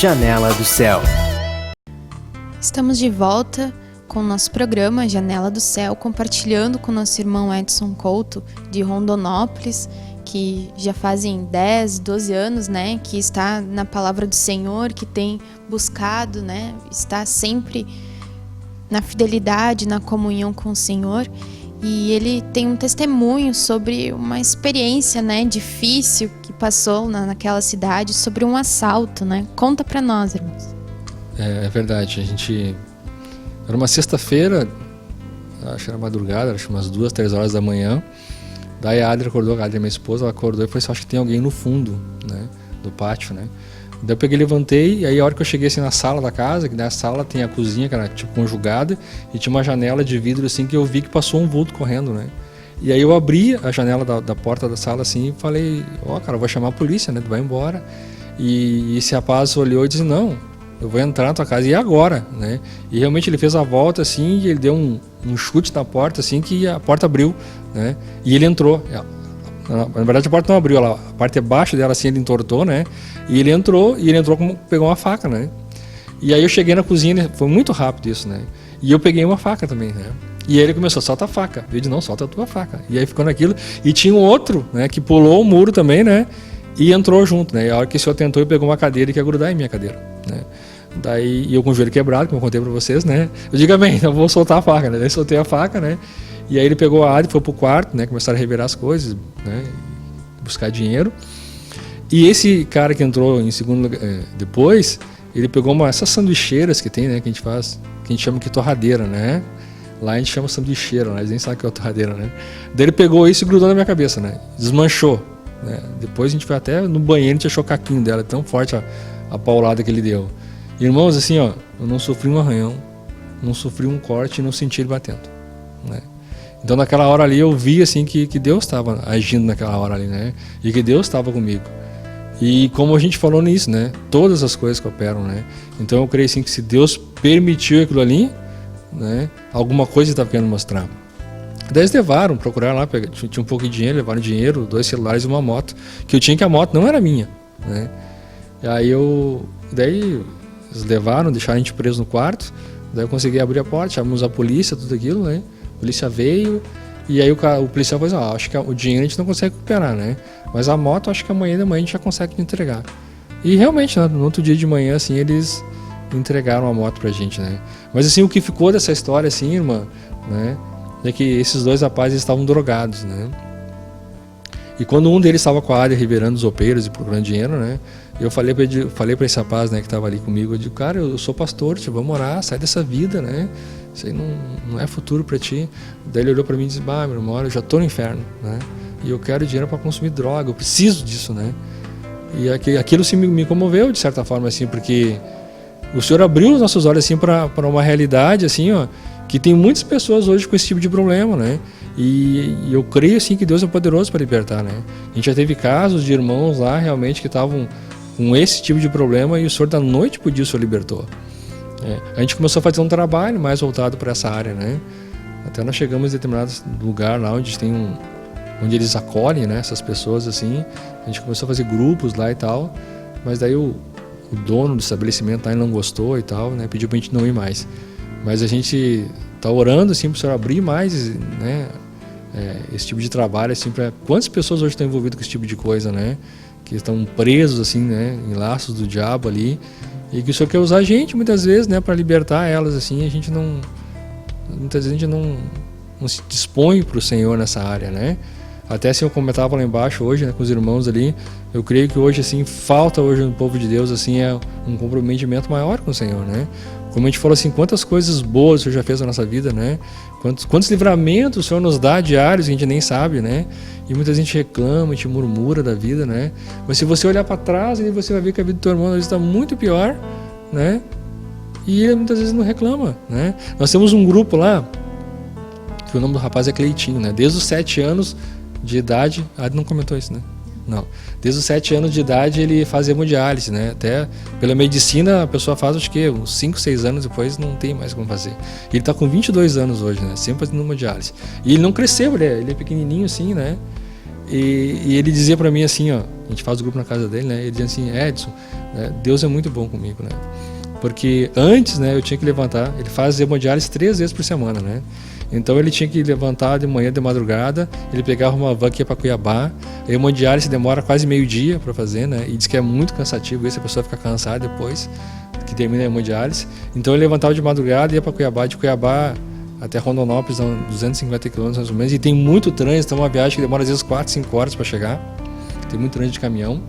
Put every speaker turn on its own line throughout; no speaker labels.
Janela do Céu.
Estamos de volta com o nosso programa Janela do Céu, compartilhando com o nosso irmão Edson Couto, de Rondonópolis, que já fazem 10, 12 anos, né, que está na palavra do Senhor, que tem buscado, né, está sempre na fidelidade, na comunhão com o Senhor. E ele tem um testemunho sobre uma experiência, né, difícil que passou naquela cidade, sobre um assalto, né? Conta para nós, irmãos.
É verdade, era uma sexta-feira, acho que era madrugada, acho que umas 2, 3 horas da manhã. Daí a Adria acordou, a Adria, minha esposa, ela acordou e falou assim, acho que tem alguém no fundo, né, do pátio, né. Daí eu peguei, levantei, e aí a hora que eu cheguei assim na sala da casa, que na sala tem a cozinha, que era tipo conjugada, e tinha uma janela de vidro assim, que eu vi que passou um vulto correndo, né. E aí eu abri a janela da porta da sala assim e falei, cara, eu vou chamar a polícia, né, tu vai embora. E esse rapaz olhou e disse, não, eu vou entrar na tua casa, e agora, né. E realmente ele fez a volta assim, e ele deu um chute na porta assim, que a porta abriu, né, e ele entrou. Na verdade a porta não abriu, a parte abaixo dela assim ele entortou, né, e ele entrou como pegou uma faca, né. E aí eu cheguei na cozinha, foi muito rápido isso, né, e eu peguei uma faca também, né. E aí ele começou, solta a faca. Eu disse, não, solta a tua faca. E aí ficou naquilo. E tinha um outro, né, que pulou o muro também, né, e entrou junto, né. E a hora que o senhor tentou, ele pegou uma cadeira e quer grudar em minha cadeira, né. Daí eu com o joelho quebrado, como eu contei pra vocês, né, eu digo, bem, então eu vou soltar a faca, né. Daí soltei a faca, né. E aí ele pegou a Adri, foi pro quarto, né, começaram a revirar as coisas, né, buscar dinheiro. E esse cara que entrou em segundo lugar, depois, ele pegou essas sanduicheiras que tem, né, que a gente chama de torradeira, né. Lá a gente chama sanduicheira, né, eles nem sabem o que é torradeira, né. Daí ele pegou isso e grudou na minha cabeça, né, desmanchou, né. Depois a gente foi até no banheiro, a gente achou o caquinho dela, tão forte a paulada que ele deu. Irmãos, assim, eu não sofri um arranhão, não sofri um corte e não senti ele batendo, né. Então naquela hora ali eu vi assim que Deus estava agindo naquela hora ali, né? E que Deus estava comigo. E como a gente falou nisso, né? Todas as coisas cooperam, né? Então eu creio assim que se Deus permitiu aquilo ali, né? Alguma coisa estava querendo mostrar. Daí eles levaram, procuraram lá, tinha um pouco de dinheiro, levaram dinheiro, 2 celulares e uma moto. Que eu tinha que a moto não era minha, né? E aí daí eles levaram, deixaram a gente preso no quarto. Daí eu consegui abrir a porta, chamamos a polícia, tudo aquilo, né? A polícia veio e aí o policial falou assim, acho que o dinheiro a gente não consegue recuperar, né? Mas a moto, acho que amanhã de manhã a gente já consegue entregar. E realmente, né, no outro dia de manhã, assim, eles entregaram a moto pra gente, né? Mas assim, o que ficou dessa história, assim, irmã, né? É que esses 2 rapazes estavam drogados, né? E quando um deles estava com a área revirando os opeiros e procurando dinheiro, né? Eu falei para esse rapaz, né, que estava ali comigo, eu digo, cara, eu sou pastor, vamos orar, sai dessa vida, né? Isso aí não é futuro para ti. Daí ele olhou para mim e disse, meu irmão, eu já estou no inferno, né? E eu quero dinheiro para consumir droga, eu preciso disso, né? E aquilo sim me comoveu de certa forma, assim, porque o Senhor abriu os nossos olhos assim para uma realidade, assim, que tem muitas pessoas hoje com esse tipo de problema, né? E eu creio assim que Deus é poderoso para libertar, né? A gente já teve casos de irmãos lá realmente que estavam com esse tipo de problema e o Senhor da noite pro dia o Senhor libertou. A gente começou a fazer um trabalho mais voltado para essa área, né? Até nós chegamos em determinado lugar lá onde onde eles acolhem, né, essas pessoas assim. A gente começou a fazer grupos lá e tal, mas daí o dono do estabelecimento lá não gostou e tal, né? Pediu pra gente não ir mais. Mas a gente tá orando assim pro Senhor abrir mais, né? Esse tipo de trabalho assim, para quantas pessoas hoje estão envolvidas com esse tipo de coisa, né? Que estão presos assim, né, em laços do diabo ali, e que o Senhor quer usar a gente muitas vezes, né, para libertar elas assim. Muitas vezes a gente não se dispõe para o Senhor nessa área, né? Até assim eu comentava lá embaixo hoje, né, com os irmãos ali, eu creio que hoje assim falta hoje no povo de Deus assim um comprometimento maior com o Senhor, né? Como a gente falou assim, quantas coisas boas o Senhor já fez na nossa vida, né? Quantos livramentos o Senhor nos dá diários, a gente nem sabe, né? E muita gente reclama, a gente murmura da vida, né? Mas se você olhar para trás, aí você vai ver que a vida do teu irmão está muito pior, né? E ele muitas vezes não reclama, né? Nós temos um grupo lá, que o nome do rapaz é Cleitinho, né? Desde os 7 anos de idade, não comentou isso, né? Não. Desde os 7 anos de idade ele faz hemodiálise, né? Até pela medicina a pessoa faz, acho que uns 5, 6 anos depois não tem mais como fazer. Ele está com 22 anos hoje, né? Sempre fazendo hemodiálise. E ele não cresceu, ele é pequenininho assim, né? E ele dizia para mim assim, ó, a gente faz o grupo na casa dele, né? Ele dizia assim, Edson, né, Deus é muito bom comigo, né? Porque antes, né, eu tinha que levantar, ele faz hemodiálise 3 vezes por semana, né? Então ele tinha que levantar de manhã, de madrugada, ele pegava uma van que ia para Cuiabá, a hemodiálise demora quase meio-dia para fazer, né? E diz que é muito cansativo isso, a pessoa fica cansada depois que termina a hemodiálise. Então ele levantava de madrugada e ia para Cuiabá, de Cuiabá até Rondonópolis, 250 km mais ou menos, e tem muito trânsito, é uma viagem que demora às vezes 4, 5 horas para chegar, tem muito trânsito de caminhão.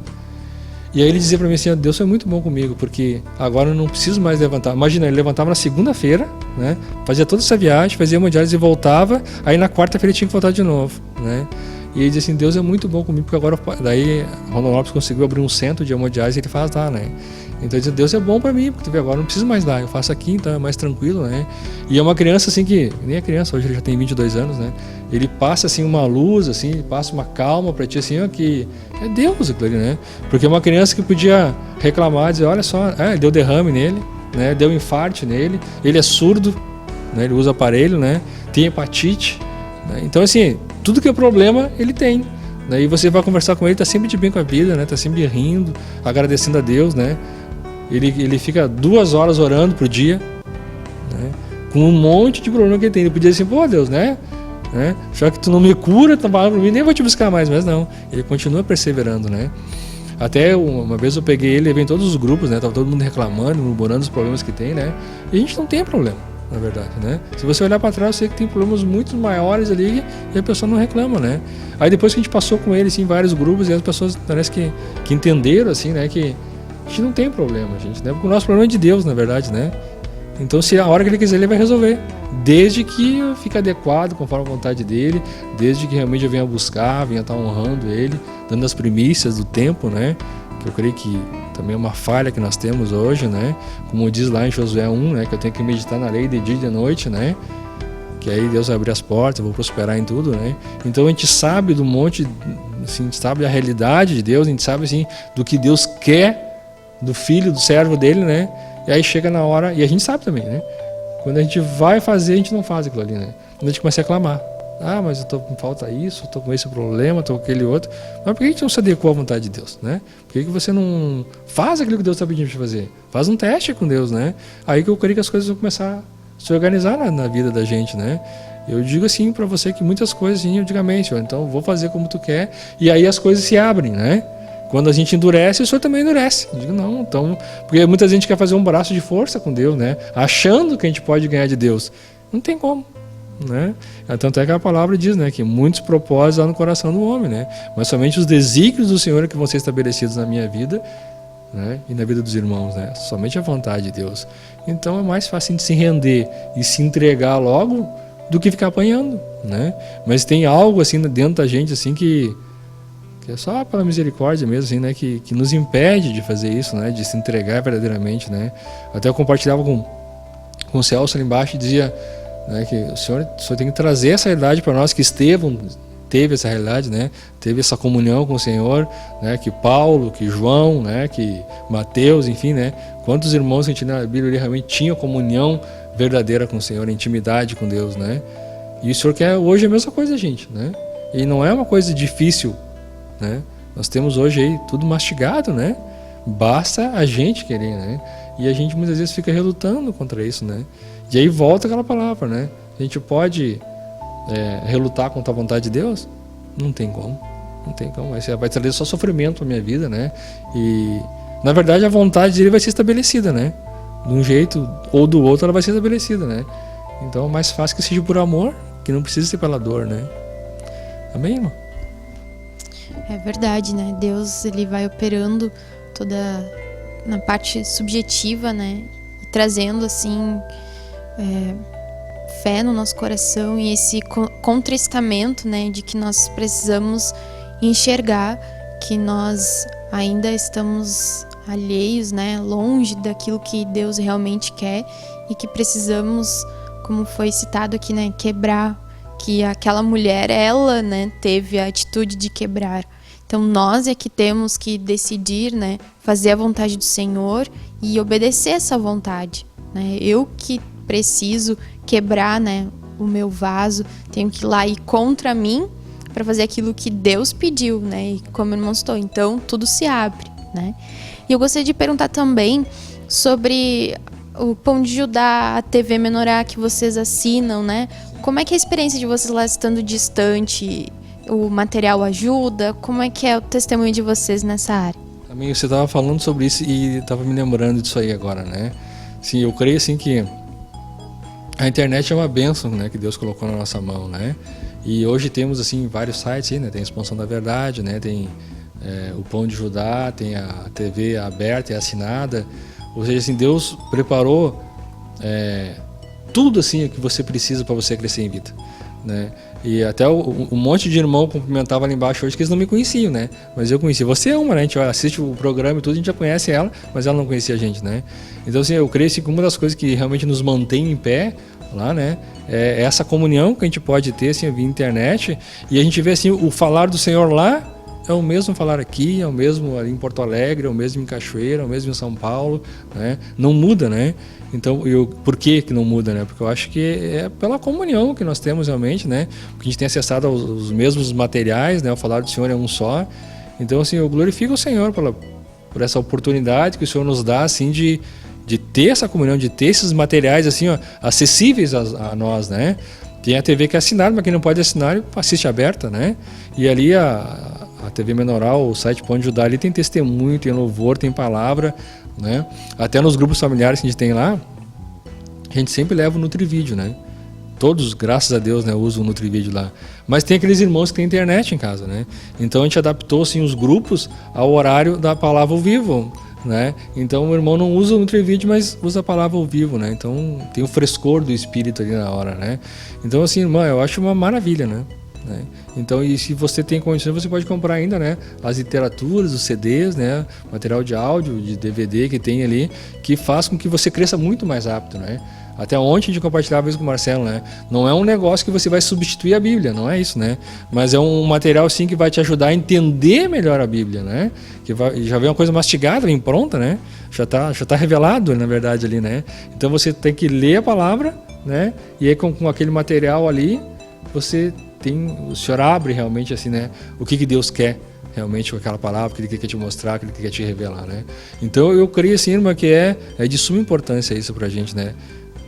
E aí ele dizia para mim assim, Deus foi muito bom comigo, porque agora eu não preciso mais levantar. Imagina, ele levantava na segunda-feira, né? Fazia toda essa viagem, fazia hemodiálise e voltava, aí na quarta-feira ele tinha que voltar de novo, né? E ele dizia assim, Deus é muito bom comigo, porque agora, daí Rondonópolis conseguiu abrir um centro de hemodiálise e ele faz lá, né? Então ele dizia, Deus é bom para mim, porque agora eu não preciso mais lá, eu faço aqui, então é mais tranquilo, né? E é uma criança assim que, nem é criança, hoje ele já tem 22 anos, né? Ele passa assim uma luz, assim, ele passa uma calma para ti, assim, ó, que é Deus aquilo ali, né? Porque é uma criança que podia reclamar, dizer, olha só, deu derrame nele, né? Deu infarte nele, ele é surdo, né? Ele usa aparelho, né? Tem hepatite, né? Então assim, tudo que é problema ele tem. Daí você vai conversar com ele, tá sempre de bem com a vida, né? Tá sempre rindo, agradecendo a Deus, né? Ele fica 2 horas orando por dia, né? Com um monte de problema que ele tem. Ele podia dizer assim, pô Deus, né? Já que tu não me cura, tu fala pra mim, nem vou te buscar mais, mas não. Ele continua perseverando, né? Até uma vez eu peguei ele, levei em todos os grupos, né? Tava todo mundo reclamando, murmurando os problemas que tem, né? E a gente não tem problema, na verdade, né? Se você olhar para trás, você vê que tem problemas muito maiores ali e a pessoa não reclama, né? Aí depois que a gente passou com ele, assim, em vários grupos, e as pessoas parece que entenderam, assim, né? Que a gente não tem problema, gente, né? Porque o nosso problema é de Deus, na verdade, né? Então, se a hora que ele quiser, ele vai resolver. Desde que fique adequado, conforme a vontade dele, desde que realmente eu venha buscar, venha estar honrando ele, dando as primícias do tempo, né? Que eu creio que também é uma falha que nós temos hoje, né? Como diz lá em Josué 1, né? Que eu tenho que meditar na lei de dia e de noite, né? Que aí Deus vai abrir as portas, eu vou prosperar em tudo, né? Então a gente sabe do monte, assim, a gente sabe a realidade de Deus, a gente sabe, assim, do que Deus quer do filho, do servo dele, né? E aí chega na hora, e a gente sabe também, né? Quando a gente vai fazer, a gente não faz aquilo ali, né? Quando a gente começa a reclamar. Mas eu tô com falta isso, tô com esse problema, tô com aquele outro. Mas por que a gente não se adequou à vontade de Deus, né? Por que você não faz aquilo que Deus está pedindo para fazer? Faz um teste com Deus, né? Aí que eu creio que as coisas vão começar a se organizar na vida da gente, né? Eu digo assim para você que muitas coisas, sim, eu digo amém, Senhor. Então vou fazer como tu quer. E aí as coisas se abrem, né? Quando a gente endurece, o Senhor também endurece. Eu digo, não, então... Porque muita gente quer fazer um braço de força com Deus, né? Achando que a gente pode ganhar de Deus. Não tem como, né? Tanto é que a palavra diz, né? Que muitos propósitos há no coração do homem, né? Mas somente os desígnios do Senhor que vão ser estabelecidos na minha vida, né? E na vida dos irmãos, né? Somente a vontade de Deus. Então é mais fácil de se render e se entregar logo do que ficar apanhando, né? Mas tem algo assim dentro da gente assim que é só pela misericórdia mesmo, assim, né? Que nos impede de fazer isso, né? De se entregar verdadeiramente, né? Até eu compartilhava com o Celso ali embaixo e dizia, né, que o senhor tem que trazer essa realidade para nós, que Estevão teve essa realidade, né? Teve essa comunhão com o Senhor, né? Que Paulo, que João, né? Que Mateus, enfim, né? Quantos irmãos que a gente na Bíblia realmente tinham comunhão verdadeira com o Senhor, intimidade com Deus, né? E o Senhor quer hoje a mesma coisa, gente, né? E não é uma coisa difícil, né? Nós temos hoje aí tudo mastigado, né? Basta a gente querer, né? E a gente muitas vezes fica relutando contra isso, né? E aí volta aquela palavra, né? A gente pode relutar contra a vontade de Deus? Não tem como. Não tem como. Vai trazer só sofrimento para minha vida, né? E na verdade a vontade dele vai ser estabelecida, né? De um jeito ou do outro ela vai ser estabelecida, né? Então é mais fácil que seja por amor, que não precisa ser pela dor, né? Amém, irmão?
É verdade, né? Deus, ele vai operando toda na parte subjetiva, né? E trazendo, assim, fé no nosso coração e esse contristamento, né? De que nós precisamos enxergar que nós ainda estamos alheios, né? Longe daquilo que Deus realmente quer e que precisamos, como foi citado aqui, né? Quebrar. Que aquela mulher, ela, né, teve a atitude de quebrar. Então nós é que temos que decidir, né, fazer a vontade do Senhor e obedecer essa vontade, né? Eu que preciso quebrar, né, o meu vaso, tenho que ir lá e contra mim, para fazer aquilo que Deus pediu, né? E como o irmão citou, então tudo se abre, né? E eu gostaria de perguntar também sobre o Pão de Judá, a TV Menorá que vocês assinam, né? Como é que é a experiência de vocês lá estando distante? O material ajuda? Como é que é o testemunho de vocês nessa área?
Também você estava falando sobre isso e estava me lembrando disso aí agora, né? Sim, eu creio assim que a internet é uma bênção, né, que Deus colocou na nossa mão, né? E hoje temos assim vários sites, né? Tem a Expansão da Verdade, né? Tem o Pão de Judá, tem a TV aberta e assinada. Ou seja, assim, Deus preparou tudo assim que você precisa para você crescer em vida, né? E até um monte de irmão cumprimentava ali embaixo hoje que eles não me conheciam, né? Mas eu conhecia. Você é uma, né? A gente assiste o programa e tudo, a gente já conhece ela, mas ela não conhecia a gente, né? Então, assim, eu creio assim, que uma das coisas que realmente nos mantém em pé lá, né? É essa comunhão que a gente pode ter, assim, via internet. E a gente vê, assim, o falar do Senhor lá é o mesmo falar aqui, é o mesmo ali em Porto Alegre, é o mesmo em Cachoeira, é o mesmo em São Paulo, né? Não muda, né? Então, por que não muda, né? Porque eu acho que é pela comunhão que nós temos realmente, né? Porque a gente tem acessado aos mesmos materiais, né? O falar do Senhor é um só. Então, assim, eu glorifico o Senhor por essa oportunidade que o Senhor nos dá, assim, de ter essa comunhão, de ter esses materiais, assim, ó, acessíveis a nós, né? Tem a TV que é assinada, mas quem não pode assinar, assiste aberta, né? E ali a TV Menoral, o site Pão de Judá, ali tem testemunho, tem louvor, tem palavra, né? Até nos grupos familiares que a gente tem lá, a gente sempre leva o Nutrivídeo, né? Todos, graças a Deus, né, usam o Nutrivídeo lá. Mas tem aqueles irmãos que têm internet em casa, né? Então a gente adaptou assim, os grupos ao horário da palavra ao vivo, né? Então o irmão não usa o Nutrivídeo, mas usa a palavra ao vivo, né? Então tem o frescor do espírito ali na hora, né? Então assim, irmã, eu acho uma maravilha, né? Então, e se você tem condições, você pode comprar ainda, né, as literaturas, os CDs, né, material de áudio, de DVD que tem ali, que faz com que você cresça muito mais rápido, né? Até ontem a gente compartilhava isso com o Marcelo, né? Não é um negócio que você vai substituir a Bíblia, não é isso, né? Mas é um material, sim, que vai te ajudar a entender melhor a Bíblia, né? Que já vem uma coisa mastigada, bem pronta, né? Já tá revelado, na verdade, ali, né? Então você tem que ler a palavra, né? E aí com aquele material ali, o Senhor abre realmente assim, né? O que Deus quer realmente com aquela palavra, que Ele quer te mostrar, que Ele quer te revelar, né? Então eu creio assim, irmã, que é de suma importância isso pra gente, né?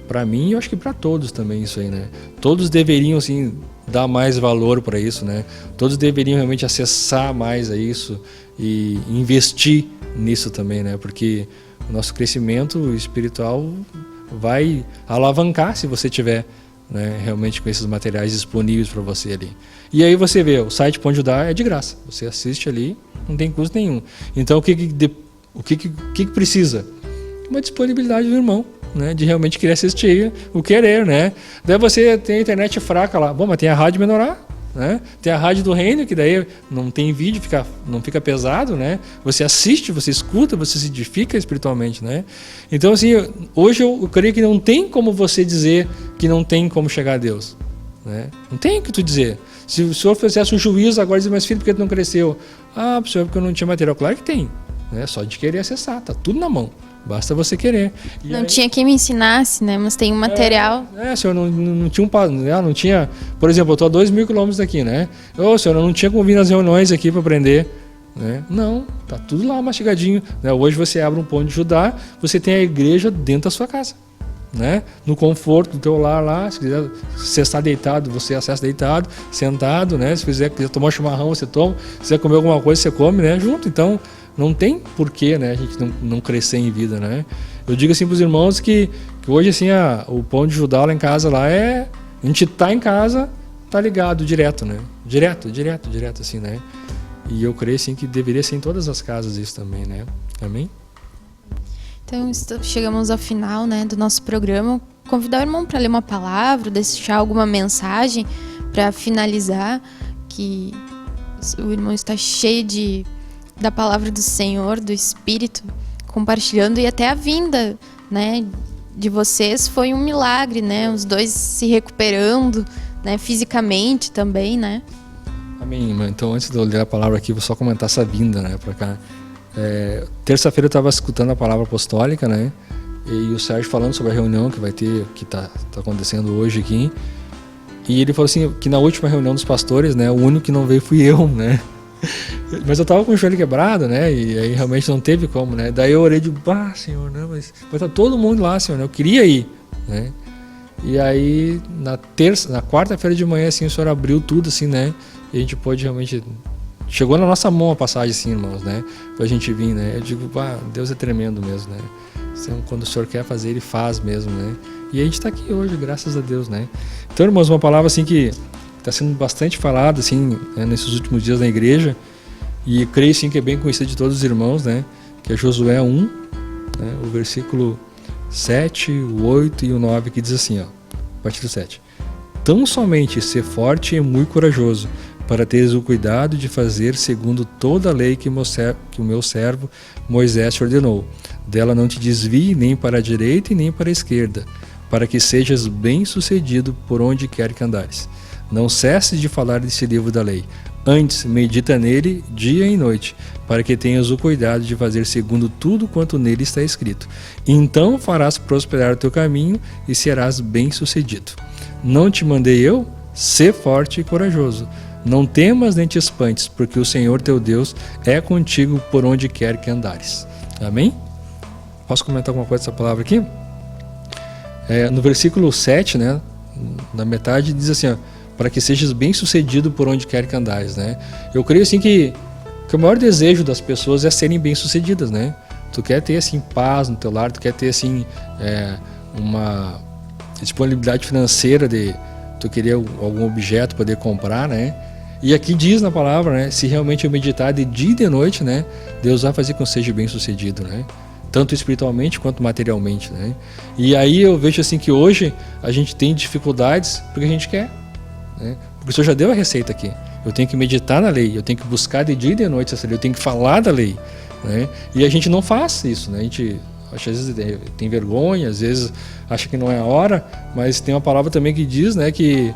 Pra mim, eu acho que pra todos também isso aí, né? Todos deveriam assim dar mais valor para isso, né? Todos deveriam realmente acessar mais a isso e investir nisso também, né? Porque o nosso crescimento espiritual vai alavancar se você tiver, né, realmente com esses materiais disponíveis para você ali. E aí você vê, o site Pão de Judá é de graça. Você assiste ali, não tem custo nenhum. Então o que precisa? Uma disponibilidade do irmão, né, de realmente querer assistir, o querer, né? Daí você tem a internet fraca lá. Bom, mas tem a Rádio Menorá, né? Tem a Rádio do Reino, que daí não tem vídeo, não fica pesado, né? Você assiste, você escuta, você se edifica espiritualmente, né? Então, assim, hoje eu creio que não tem como você dizer que não tem como chegar a Deus, né? Não tem o que tu dizer. Se o senhor fizesse um juízo agora, dizer, mas filho, por que tu não cresceu? Ah, senhor, porque eu não tinha material. Claro que tem, né? Só de querer acessar, tá tudo na mão. Basta você querer. E
não tinha quem me ensinasse, né? Mas tem um material.
Senhor, não tinha não tinha. Por exemplo, eu estou a 2.000 quilômetros daqui, né? Senhor, eu não tinha como vir nas reuniões aqui para aprender, né? Não, tá tudo lá mastigadinho, né? Hoje você abre um Pão de Judá, você tem a igreja dentro da sua casa, né? No conforto do teu lar lá. Se quiser, você está deitado, você acessa deitado, sentado, né? Se quiser tomar um chimarrão, você toma. Se quiser comer alguma coisa, você come, né? Junto. Então não tem porquê, né, a gente não crescer em vida, né? Eu digo assim para os irmãos que hoje assim o Pão de Judá lá em casa lá a gente tá em casa, tá ligado direto, né? Direto assim, né? E eu creio assim que deveria ser em todas as casas isso também, né? Amém?
Então chegamos ao final, né, do nosso programa. Convidar o irmão para ler uma palavra, deixar alguma mensagem para finalizar, que o irmão está cheio da palavra do Senhor, do Espírito, compartilhando, e até a vinda, né, de vocês foi um milagre, né, os dois se recuperando, né, fisicamente também, né.
Amém, irmã. Então, antes de eu ler a palavra aqui, vou só comentar essa vinda, né, para cá. Terça-feira eu estava escutando a palavra apostólica, né, e o Sérgio falando sobre a reunião que vai ter, que tá acontecendo hoje aqui, E ele falou assim, que na última reunião dos pastores, né, o único que não veio fui eu, né? Mas eu tava com o joelho quebrado, né? E aí realmente não teve como, né? Daí eu orei de, Senhor, né? Mas tá todo mundo lá, Senhor, né? Eu queria ir, né? E aí na quarta-feira de manhã, assim, o Senhor abriu tudo, assim, né? E a gente pôde realmente... Chegou na nossa mão a passagem, assim, irmãos, né? Pra gente vir, né? Eu digo, Deus é tremendo mesmo, né? Então, quando o Senhor quer fazer, Ele faz mesmo, né? E a gente tá aqui hoje, graças a Deus, né? Então, irmãos, uma palavra, assim, que está sendo bastante falada, assim, né, nesses últimos dias na igreja, e creio, sim, que é bem conhecido de todos os irmãos, né? Que é Josué 1, né? O versículo 7, o 8 e o 9, que diz assim, ó, a partir do 7. Tão somente ser forte e muito corajoso, para teres o cuidado de fazer segundo toda a lei que o meu servo Moisés te ordenou. Dela não te desvie nem para a direita e nem para a esquerda, para que sejas bem-sucedido por onde quer que andares. Não cesses de falar desse livro da lei. Antes, medita nele dia e noite, para que tenhas o cuidado de fazer segundo tudo quanto nele está escrito. Então farás prosperar o teu caminho e serás bem-sucedido. Não te mandei eu? Sê forte e corajoso. Não temas nem te espantes, porque o Senhor teu Deus é contigo por onde quer que andares. Amém? Posso comentar alguma coisa dessa palavra aqui? No versículo 7, né, na metade, diz assim, ó, para que sejas bem sucedido por onde quer que andares, né? Eu creio assim que o maior desejo das pessoas é serem bem sucedidas, né? Tu quer ter assim paz no teu lar, tu quer ter assim uma disponibilidade financeira de tu querer algum objeto poder comprar, né? E aqui diz na palavra, né? Se realmente eu meditar de dia e de noite, né? Deus vai fazer com que eu seja bem sucedido, né? Tanto espiritualmente quanto materialmente, né? E aí eu vejo assim que hoje a gente tem dificuldades porque a gente quer, né? Porque o Senhor já deu a receita aqui. Eu tenho que meditar na lei, eu tenho que buscar de dia e de noite essa lei, eu tenho que falar da lei, né? E a gente não faz isso, né? A gente às vezes tem vergonha, às vezes acha que não é a hora, mas tem uma palavra também que diz, né, que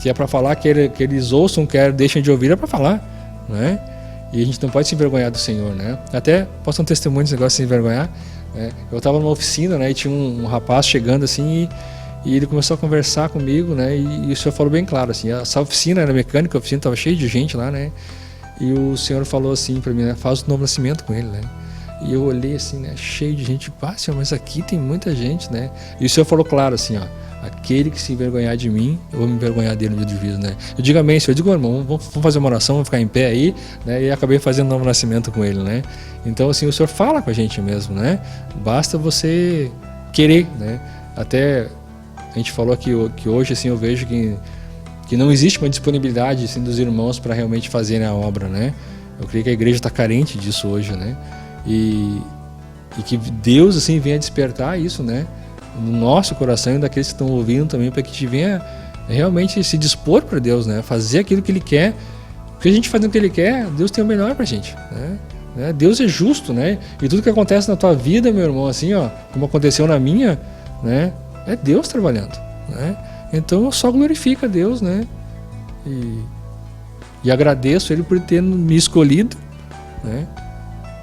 é para falar, que eles ouçam, quer deixem de ouvir, é para falar, né? E a gente não pode se envergonhar do Senhor, né? Até posso dar um testemunho desse negócio de se envergonhar, né? Eu estava numa oficina, né, e tinha um rapaz chegando assim e ele começou a conversar comigo, né? E o Senhor falou bem claro assim, essa oficina era mecânica, a oficina estava cheia de gente lá, né? E o Senhor falou assim para mim, né, faz o novo nascimento com ele, né? E eu olhei assim, né, cheio de gente, Senhor, mas aqui tem muita gente, né? E o Senhor falou claro assim, ó, aquele que se envergonhar de mim, eu vou me envergonhar dele no dia do juízo, né? Eu digo amém, Senhor, eu digo, irmão, vamos fazer uma oração, vamos ficar em pé aí, né? E acabei fazendo um novo nascimento com ele, né? Então, assim, o Senhor fala com a gente mesmo, né? Basta você querer, né? Até a gente falou que hoje, assim, eu vejo que não existe uma disponibilidade, assim, dos irmãos para realmente fazerem a obra, né? Eu creio que a igreja está carente disso hoje, né? E que Deus, assim, venha despertar isso, né, no nosso coração e daqueles que estão ouvindo também, para que a gente venha realmente se dispor para Deus, né, fazer aquilo que Ele quer, porque a gente fazendo o que Ele quer, Deus tem o melhor para a gente, né? Deus é justo, né, e tudo que acontece na tua vida, meu irmão, assim, ó, como aconteceu na minha, né, é Deus trabalhando, né, então só glorifica a Deus, né, e agradeço Ele por ter me escolhido, né,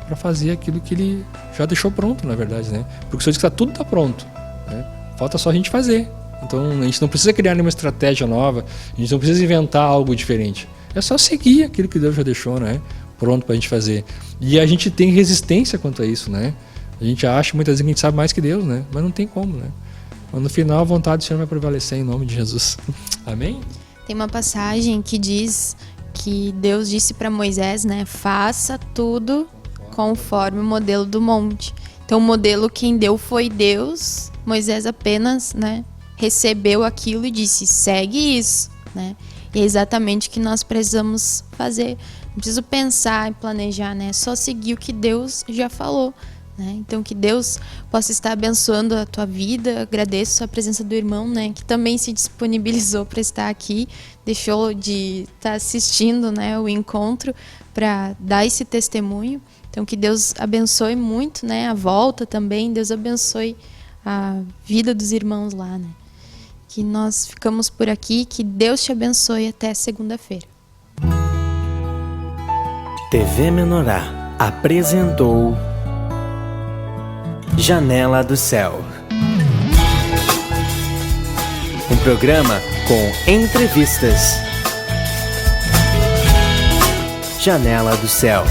para fazer aquilo que Ele já deixou pronto, na verdade, né? Porque o Senhor diz que tudo está pronto, né? Falta só a gente fazer. Então a gente não precisa criar nenhuma estratégia nova, a gente não precisa inventar algo diferente. É só seguir aquilo que Deus já deixou, né, pronto para a gente fazer. E a gente tem resistência quanto a isso, né? A gente acha muitas vezes que a gente sabe mais que Deus, né? Mas não tem como, né? Mas no final a vontade do Senhor vai prevalecer em nome de Jesus. Amém?
Tem uma passagem que diz que Deus disse para Moisés, né? Faça tudo conforme o modelo do monte. Então o modelo quem deu foi Deus. Moisés apenas, né, recebeu aquilo e disse, segue isso, né? E é exatamente o que nós precisamos fazer. Não preciso pensar e planejar, né? É só seguir o que Deus já falou, né? Então que Deus possa estar abençoando a tua vida. Agradeço a presença do irmão, né, que também se disponibilizou para estar aqui, deixou de estar assistindo, né, o encontro para dar esse testemunho. Então que Deus abençoe muito, né, a volta também, Deus abençoe a vida dos irmãos lá, né. Que nós ficamos por aqui, que Deus te abençoe até segunda-feira.
TV Menorá apresentou Janela do Céu, um programa com entrevistas. Janela do Céu.